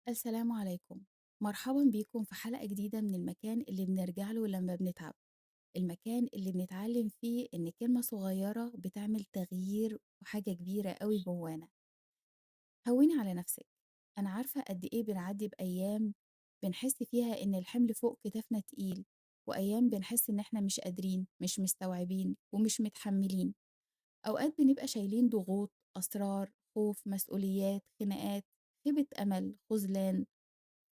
السلام عليكم. مرحبا بيكم في حلقة جديدة من المكان اللي بنرجع له لما بنتعب، المكان اللي بنتعلم فيه إن كلمة صغيرة بتعمل تغيير وحاجة كبيرة قوي جوانا. هوني على نفسك، أنا عارفة قد إيه بنعدي بأيام بنحس فيها إن الحمل فوق كتافنا تقيل، وأيام بنحس إن إحنا مش قادرين، مش مستوعبين ومش متحملين. أوقات بنبقى شايلين ضغوط، أسرار، خوف، مسؤوليات، خناقات، خيبة أمل، خذلان،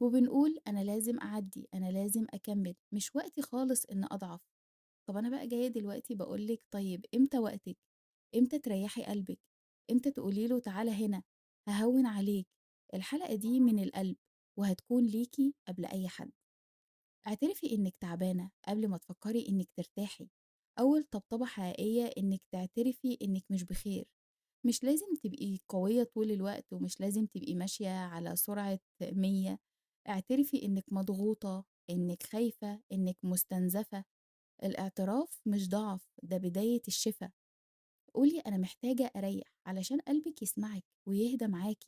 وبنقول أنا لازم أعدّي، أنا لازم أكمّل، مش وقتي خالص إن أضعف. طَب أنا بقى جاية دلوقتي باقول لِك طيب إمتى وقتِك؟ إمتى تريّحي قلبِك؟ إمتى تقولي له تعالَ هنا، هاهوّن عليك؟ الحلقة دي من القلب، وهتكون ليكِ قبل أي حد. اعترفي إنِّك تعبانة قبل ما تفكّري إنِّك ترتاحي. أول طبطبة حقيقية إنِّك تعترفي إنِّك مش بخير. مش لازم تبقي قوية طول الوقت ومش لازم تبقي ماشية على سرعة 100. اعترفي إنِّك مضغوطة، إنِّك خايفة، إنِّك مستنزفة. الاعتراف مش ضعف، ده بداية الشفا. قولي أنا محتاجة أريّح علشان قلبِك يسمعِك ويهدى معاكِ.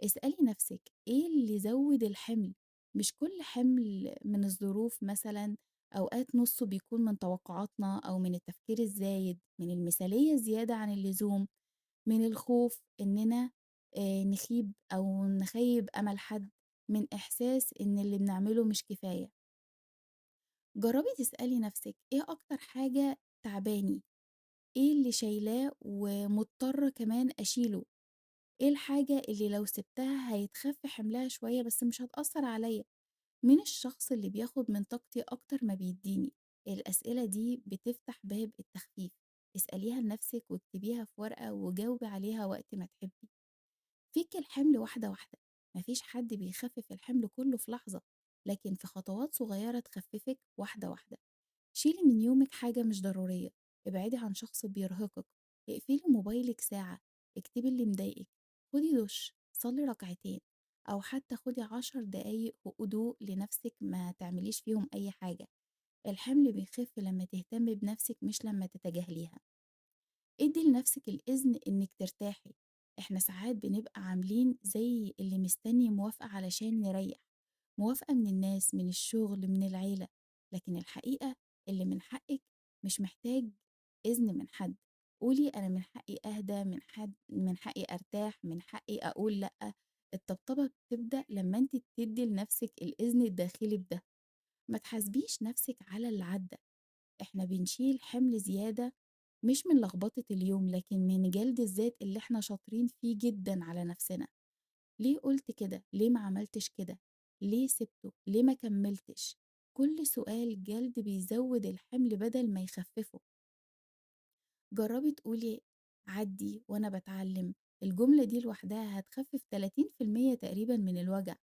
اسألي نفسِك إيه اللي زوّد الحمل؟ مش كل حمل من الظروف مثلًا، أوقات نُصّه بيكون من توقعاتنا أو من التفكير الزايد، من المثالية الزيادة عن اللزوم، من الخوف إننا نخيب أو نخيّب أمل حد، من إحساس إن اللي بنعمله مش كفاية. جرّبي تسألي نفسِك إيه أكتر حاجة تاعباني؟ إيه اللي شايلاه ومضطرة كمان أشيله؟ إيه الحاجة اللي لو سِبتها هيتخف حملها شوية بس مش هتأثّر عليَّ؟ مين الشخص اللي بياخد من طاقتي أكتر ما بيدّيني؟ الأسئلة دي بتفتح باب التخفيف. اسأليها لنفسِك واكتبيها في ورقة وجاوبي عليها وقت ما تحبي. فِكّي الحمل واحدة، واحدة. ما فيش حد بيخفف الحمل كلّه في لحظة، لكن في خطوات صغيّرة تخففِك واحدة، واحدة. شيلي من يومِك حاجة مش ضرورية، ابعدي عن شخص بيرهقِك، اقفلي موبايلِك ساعة، اكتبي اللي مضايقِك، خدي دُش، صلّي ركعتين، أو حتى خدي 10 دقايق هدوء لنفسِك ما تعمليش فيهم أي حاجة. الحمل بيخف لمّا تهتمي بنفسِك مش لمّا تتجاهليها. ادّي لنفسِك الإذن إنِّك ترتاحي. إحنا ساعات بنبقى عاملين زي اللي مستني موافقة علشان نريّح، موافقة من الناس، من الشغل، من العيلة، لكن الحقيقة اللي من حقِّك مش محتاج إذن من حد. قولي أنا من حقي أهدى، من حقي أرتاح، من حقي أقول لأ. الطبطبة بتبدأ لمّا أنتِ تدّي لنفسِك الإذن الداخلي بده. ما تحاسبيش نفسِك على اللي عدّى. إحنا بنشيل حمل زيادة مش من لخبطة اليوم، لكن من جلد الذات اللي إحنا شاطرين فيه جدًا على نفسنا. ليه قُلت كده؟ ليه ما عملتش كده؟ ليه سِبته؟ ليه ما كمّلتش؟ كل سؤال جلد بيزوّد الحمل بدل ما يخفّفه. جرّبي تقولي عدّي وأنا باتعلّم. الجملة دي لوحدها هتخفِّف 30% تقريبًا من الوجع.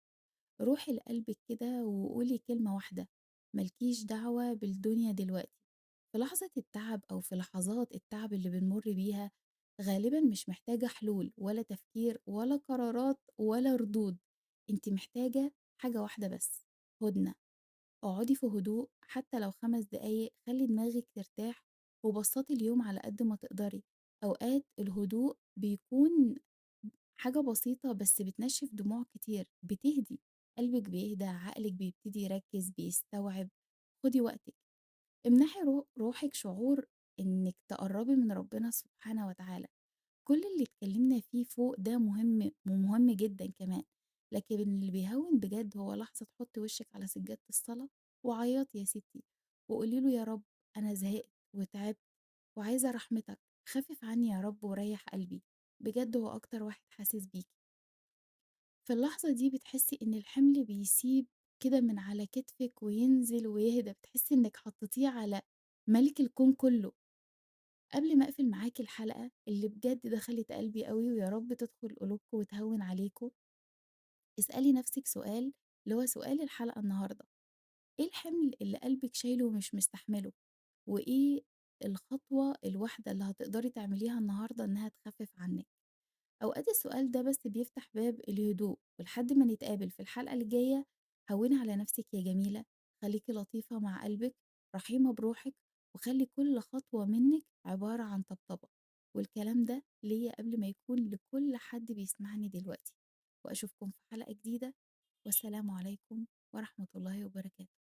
روحي لقلبِك كده وقولي كلمة واحدة، ما لكيش دعوة بالدنيا دلوقتي. في لحظة التعب أو في لحظات التعب اللي بنمُر بيها، غالبًا مش محتاجة حلول ولا تفكير ولا قرارات ولا ردود. أنتِ محتاجة حاجة واحدة بس، هُدنة. اقعدي في هدوء حتى لو 5 دقايق، خلّي دماغِك ترتاح وبسّطي اليوم على قد ما تقدري. أوقات الهدوء بيكون حاجة بسيطة بس بتنشّف دموع كتير، بتهدي، قلبِك بيهدى، عقلِك بيبتدي يركّز، بيستوعب. خُدي وقتِك، امنحي روحِك شعور إنِّك تقرّبي من ربنا سبحانه وتعالى. كل اللي اتكلّمنا فيه فوق ده مهم ومهم جدًا كمان، لكن اللي بيهوّن بجد هو لحظة تحُطّي وشِّك على سجادة الصلاة وعيّطي يا ستّي، وقولي له يا رب أنا زهقت وتعبت وعايزة رحمتك، خفِّف عني يا رب وريّح قلبي. بجد هو أكتر واحد حاسس بيكِ. في اللحظة دي بتحسي إن الحمل بيسيب كده من على كتفِك وينزل ويهدى، بتحسي إنِّك حطيتيه على مَلِك الكون كُلّه. قبل ما أقفل معاكِ الحلقة اللي بجد دخلت قلبي أوي ويا رب تدخل قلوبكم وتهوِّن عليكم، اسألي نفسِك سؤال اللي هو سؤال الحلقة النهارده، إيه الحمل اللي قلبِك شايله ومش مستحمله؟ وإيه الخطوة الواحدة اللي هتقدري تعمليها النهارده إنها تخفِّف عنِّك؟ أوقات السؤال ده بس بيفتح باب الهدوء. ولحد ما نتقابل في الحلقة الجاية، هوني على نفسك يا جميلة، خليكي لطيفة مع قلبك، رحيمة بروحك، وخلي كل خطوة منك عبارة عن طبطبة. والكلام ده ليا قبل ما يكون لكل حد بيسمعني دلوقتي. وأشوفكم في حلقة جديدة. والسلام عليكم ورحمة الله وبركاته.